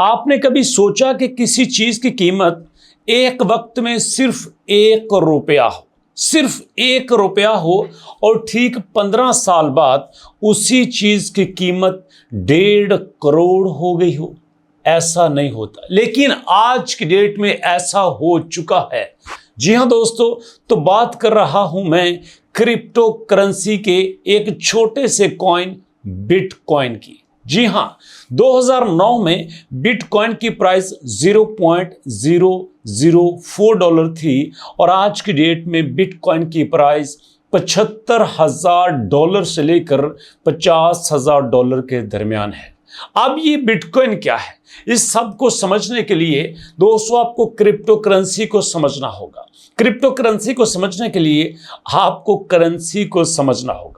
आपने कभी सोचा कि किसी चीज की कीमत एक वक्त में सिर्फ 1 रुपया हो, सिर्फ 1 रुपया हो और ठीक 15 साल बाद उसी चीज की कीमत 1.5 करोड़ हो गई हो? ऐसा नहीं होता, लेकिन आज की डेट में ऐसा हो चुका है। जी हां दोस्तों, तो बात कर रहा हूं मैं क्रिप्टो करेंसी के एक छोटे से कॉइन बिटकॉइन की। जी हां, 2009 में बिटकॉइन की प्राइस $0.004 थी और आज की डेट में बिटकॉइन की प्राइस $75,000 से लेकर $50,000 के दरमियान है। अब ये बिटकॉइन क्या है, इस सब को समझने के लिए दोस्तों आपको क्रिप्टो करेंसी को समझना होगा। क्रिप्टो करेंसी को समझने के लिए आपको करेंसी को समझना होगा।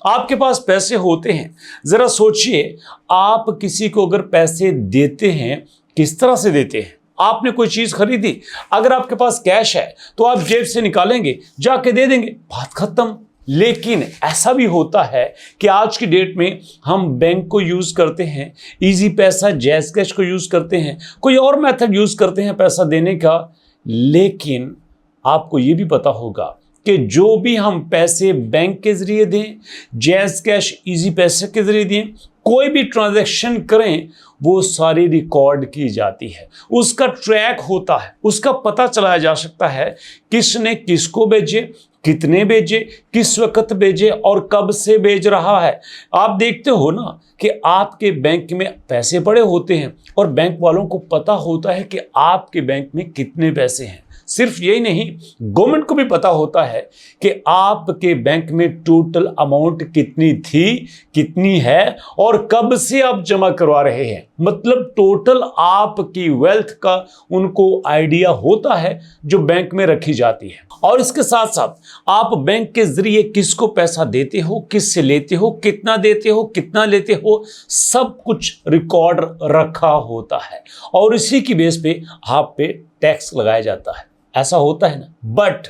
आपके पास पैसे होते हैं, जरा सोचिए, आप किसी को अगर पैसे देते हैं, किस तरह से देते हैं? आपने कोई चीज खरीदी, अगर आपके पास कैश है तो आप जेब से निकालेंगे, जाके दे देंगे, बात खत्म। लेकिन ऐसा भी होता है कि आज की डेट में हम बैंक को यूज करते हैं, इजी पैसा, जैज कैश को यूज करते हैं, कोई और मेथड यूज करते हैं पैसा देने का। लेकिन आपको यह भी पता होगा कि जो भी हम पैसे बैंक के जरिए दें, जैज कैश, इजी पैसे के जरिए दें, कोई भी ट्रांजैक्शन करें, वो सारी रिकॉर्ड की जाती है, उसका ट्रैक होता है, उसका पता चलाया जा सकता है किसने किसको भेजे, कितने भेजे, किस वक्त भेजे और कब से भेज रहा है। आप देखते हो ना कि आपके बैंक में पैसे पड़े होते हैं और बैंक वालों को पता होता है कि आपके बैंक में कितने पैसे हैं। सिर्फ यही नहीं, गवर्नमेंट को भी पता होता है कि आपके बैंक में टोटल अमाउंट कितनी थी, कितनी है और कब से आप जमा करवा रहे हैं। मतलब टोटल आपकी वेल्थ का उनको आइडिया होता है जो बैंक में रखी जाती है। और इसके साथ साथ आप बैंक के जरिए किसको पैसा देते हो, किससे लेते हो, कितना देते हो, कितना लेते हो, सब कुछ रिकॉर्ड रखा होता है और इसी की बेस पे आप पे टैक्स लगाया जाता है। ऐसा होता है ना। बट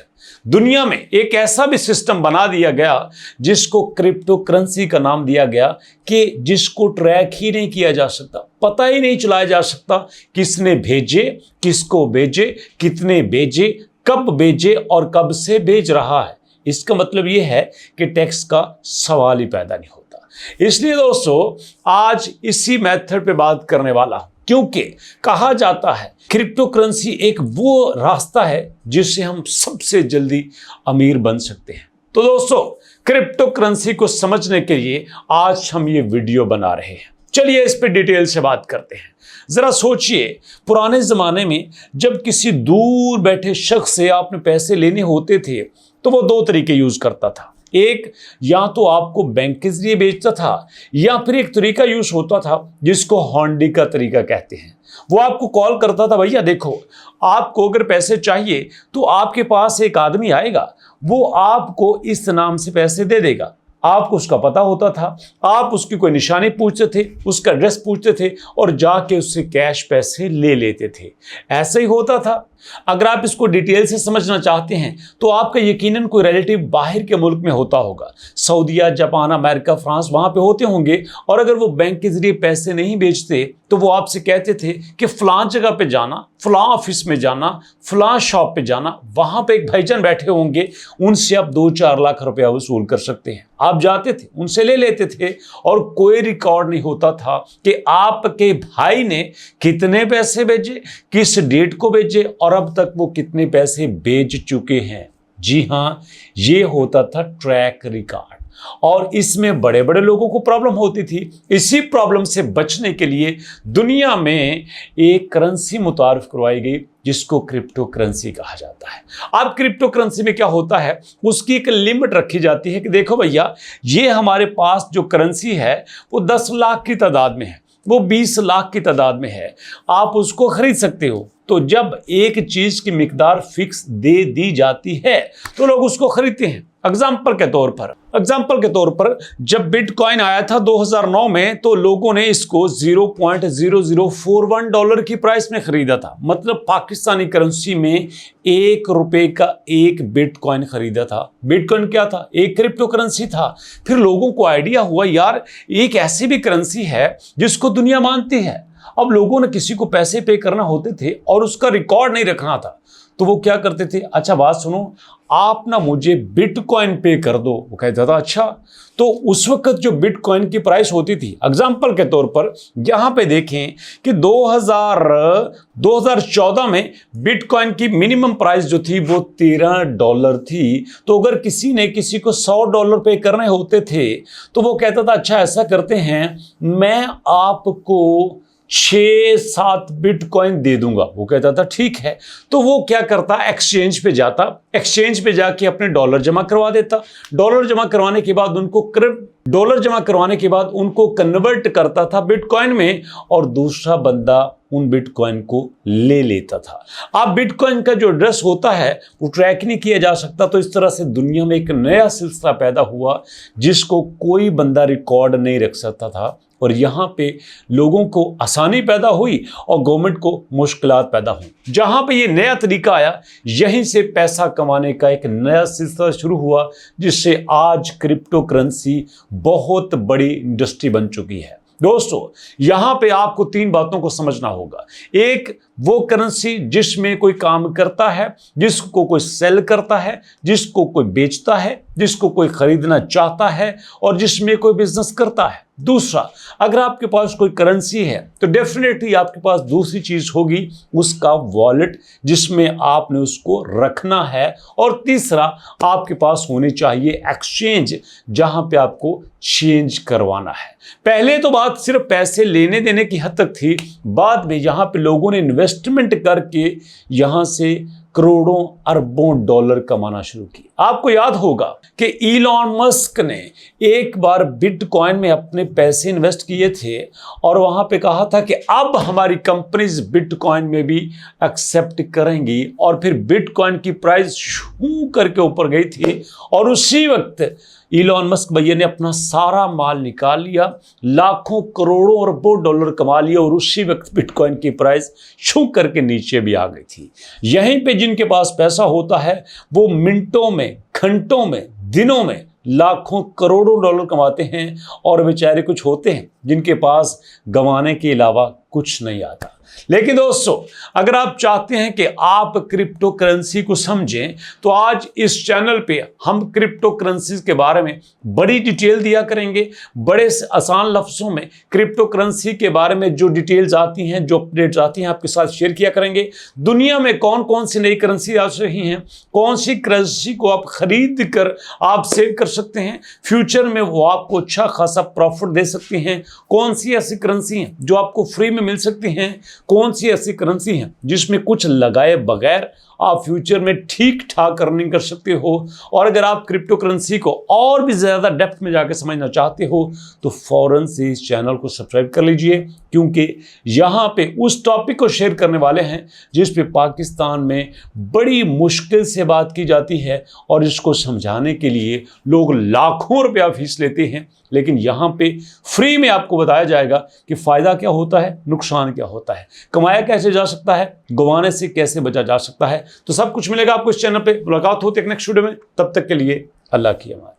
दुनिया में एक ऐसा भी सिस्टम बना दिया गया जिसको क्रिप्टो करेंसी का नाम दिया गया कि जिसको ट्रैक ही नहीं किया जा सकता, पता ही नहीं चलाया जा सकता किसने भेजे, किसको भेजे, कितने भेजे, कब भेजे और कब से भेज रहा है। इसका मतलब यह है कि टैक्स का सवाल ही पैदा नहीं होता। इसलिए दोस्तों आज इसी मेथड पे बात करने वाला हूं, क्योंकि कहा जाता है क्रिप्टो करेंसी एक वो रास्ता है जिससे हम सबसे जल्दी अमीर बन सकते हैं। तो दोस्तों क्रिप्टो करेंसी को समझने के लिए आज हम ये वीडियो बना रहे हैं। चलिए इस पे डिटेल से बात करते हैं। जरा सोचिए, पुराने जमाने में जब किसी दूर बैठे शख्स से आपने पैसे लेने होते थे तो वो 2 तरीके यूज करता था। एक, या तो आपको बैंक के जरिए बेचता था या फिर एक तरीका यूज होता था जिसको हॉन्डी का तरीका कहते हैं। वो आपको कॉल करता था, भैया देखो आपको अगर पैसे चाहिए तो आपके पास एक आदमी आएगा, वो आपको इस नाम से पैसे दे देगा। आपको उसका पता होता था, आप उसकी कोई निशानी पूछते थे, उसका एड्रेस पूछते थे और जाके उससे कैश पैसे ले लेते थे। ऐसा ही होता था। अगर आप इसको डिटेल से समझना चाहते हैं तो आपका यकीनन कोई रिलेटिव बाहर के मुल्क में होता होगा, सऊदीया, जापान, अमेरिका, फ्रांस, वहां पे होते होंगे। और अगर वो बैंक के जरिए पैसे नहीं भेजते तो वो आपसे कहते थे कि फलां जगह पे जाना, फलां ऑफिस में जाना, फलां शॉप पे जाना, वहां पे एक भाईजान बैठे होंगे, उनसे आप 2-4 लाख रुपया वसूल कर सकते हैं। आप जाते थे, उनसे ले लेते थे और कोई रिकॉर्ड नहीं होता था कि आपके भाई ने कितने पैसे भेजे, किस डेट को भेजे और अब तक वो कितने पैसे भेज चुके हैं। जी हां, ये होता था ट्रैक रिकॉर्ड और इसमें बड़े बड़े लोगों को प्रॉब्लम होती थी। इसी प्रॉब्लम से बचने के लिए दुनिया में एक करेंसी मुतारिफ करवाई गई जिसको क्रिप्टो करेंसी कहा जाता है। अब क्रिप्टो करेंसी में क्या होता है, उसकी एक लिमिट रखी जाती है कि देखो भैया, ये हमारे पास जो करेंसी है वो 10 लाख की तादाद में है, वो 20 लाख की तादाद में है, आप उसको खरीद सकते हो। तो जब एक चीज की मिकदार फिक्स दे दी जाती है तो लोग उसको खरीदते हैं। एग्जाम्पल के तौर पर जब बिटकॉइन आया था 2009 में तो लोगों ने इसको $0.0041 की प्राइस में खरीदा था। मतलब पाकिस्तानी करेंसी में 1 रुपए का एक बिटकॉइन खरीदा था। बिटकॉइन क्या था? एक क्रिप्टो करेंसी था। फिर लोगों को आइडिया हुआ, यार एक ऐसी भी करेंसी है जिसको दुनिया मानती है। अब लोगों ने किसी को पैसे पे करना होते थे और उसका रिकॉर्ड नहीं रखना था, तो वो क्या करते थे, अच्छा बात सुनो, आप ना मुझे बिटकॉइन पे कर दो। वो कहता था अच्छा। तो उस वक्त जो बिटकॉइन की प्राइस होती थी, एग्जाम्पल के तौर पर यहां पे देखें कि 2014 में बिटकॉइन की मिनिमम प्राइस जो थी वो $13 थी। तो अगर किसी ने किसी को $100 पे करने होते थे तो वो कहता था अच्छा ऐसा करते हैं, मैं आपको 6-7 बिटकॉइन दे दूंगा। वो कहता था ठीक है। तो वो क्या करता, एक्सचेंज पे जाता, एक्सचेंज पे जाके अपने डॉलर जमा करवा देता। डॉलर जमा करवाने के बाद उनको कन्वर्ट करता था बिटकॉइन में, और दूसरा बंदा उन बिटकॉइन को ले लेता था। अब बिटकॉइन का जो एड्रेस होता है वो ट्रैक नहीं किया जा सकता। तो इस तरह से दुनिया में एक नया सिलसिला पैदा हुआ जिसको कोई बंदा रिकॉर्ड नहीं रख सकता था, और यहाँ पे लोगों को आसानी पैदा हुई और गवर्नमेंट को मुश्किलात पैदा हुई। जहाँ पे ये नया तरीका आया, यहीं से पैसा कमाने का एक नया सिलसिला शुरू हुआ, जिससे आज क्रिप्टो करेंसी बहुत बड़ी इंडस्ट्री बन चुकी है। दोस्तों, यहां पे आपको 3 बातों को समझना होगा। एक, वो करेंसी जिसमें कोई काम करता है, जिसको कोई सेल करता है, जिसको कोई बेचता है, जिसको कोई खरीदना चाहता है, और जिसमें कोई बिजनेस करता है। दूसरा, अगर आपके पास कोई करेंसी है तो डेफिनेटली आपके पास दूसरी चीज होगी, उसका वॉलेट जिसमें आपने उसको रखना है। और तीसरा, आपके पास होनी चाहिए एक्सचेंज जहां पे आपको चेंज करवाना है। पहले तो बात सिर्फ पैसे लेने देने की हद तक थी, बाद में यहां पे लोगों ने इन्वेस्टमेंट करके यहां से करोड़ों अरबों डॉलर कमाना शुरू की। आपको याद होगा कि इलॉन मस्क ने एक बार बिटकॉइन में अपने पैसे इन्वेस्ट किए थे और वहां पे कहा था कि अब हमारी कंपनीज बिटकॉइन में भी एक्सेप्ट करेंगी, और फिर बिटकॉइन की प्राइस शू करके ऊपर गई थी, और उसी वक्त इलॉन मस्क भैया ने अपना सारा माल निकाल लिया, लाखों करोड़ों अरबों डॉलर कमा लिया, और उसी वक्त बिटकॉइन की प्राइस छू करके नीचे भी आ गई थी। यहीं पे जिनके पास पैसा होता है वो मिनटों में, घंटों में, दिनों में लाखों करोड़ों डॉलर कमाते हैं, और बेचारे कुछ होते हैं जिनके पास गंवाने के अलावा कुछ नहीं आता। लेकिन दोस्तों, अगर आप चाहते हैं कि आप क्रिप्टो करेंसी को समझें, तो आज इस चैनल पे हम क्रिप्टो करेंसीज के बारे में बड़ी डिटेल दिया करेंगे। बड़े आसान लफ्जों में क्रिप्टो करेंसी के बारे में जो डिटेल्स आती हैं, जो अपडेट्स आती हैं, आपके साथ शेयर किया करेंगे। दुनिया में कौन कौन सी नई करेंसी आ रही हैं, कौन सी करेंसी को आप खरीद कर आप सेव कर सकते हैं, फ्यूचर में वो आपको अच्छा खासा प्रॉफिट दे सकती हैं, कौन सी ऐसी करेंसी हैं जो आपको फ्री में मिल सकती हैं, कौन सी ऐसी करेंसी है जिसमें कुछ लगाए बगैर आप फ्यूचर में ठीक ठाक अर्निंग कर सकते हो। और अगर आप क्रिप्टो करेंसी को और भी ज़्यादा डेप्थ में जाकर समझना चाहते हो तो फौरन से इस चैनल को सब्सक्राइब कर लीजिए, क्योंकि यहाँ पे उस टॉपिक को शेयर करने वाले हैं जिस पे पाकिस्तान में बड़ी मुश्किल से बात की जाती है, और इसको समझाने के लिए लोग लाखों रुपया फीस लेते हैं। लेकिन यहाँ पे फ्री में आपको बताया जाएगा कि फ़ायदा क्या होता है, नुकसान क्या होता है, कमाया कैसे जा सकता है, गंवाने से कैसे बचा जा सकता है। तो सब कुछ मिलेगा आपको इस चैनल पे। मुलाकात होती है नेक्स्ट वीडियो में, तब तक के लिए अल्लाह की अमान।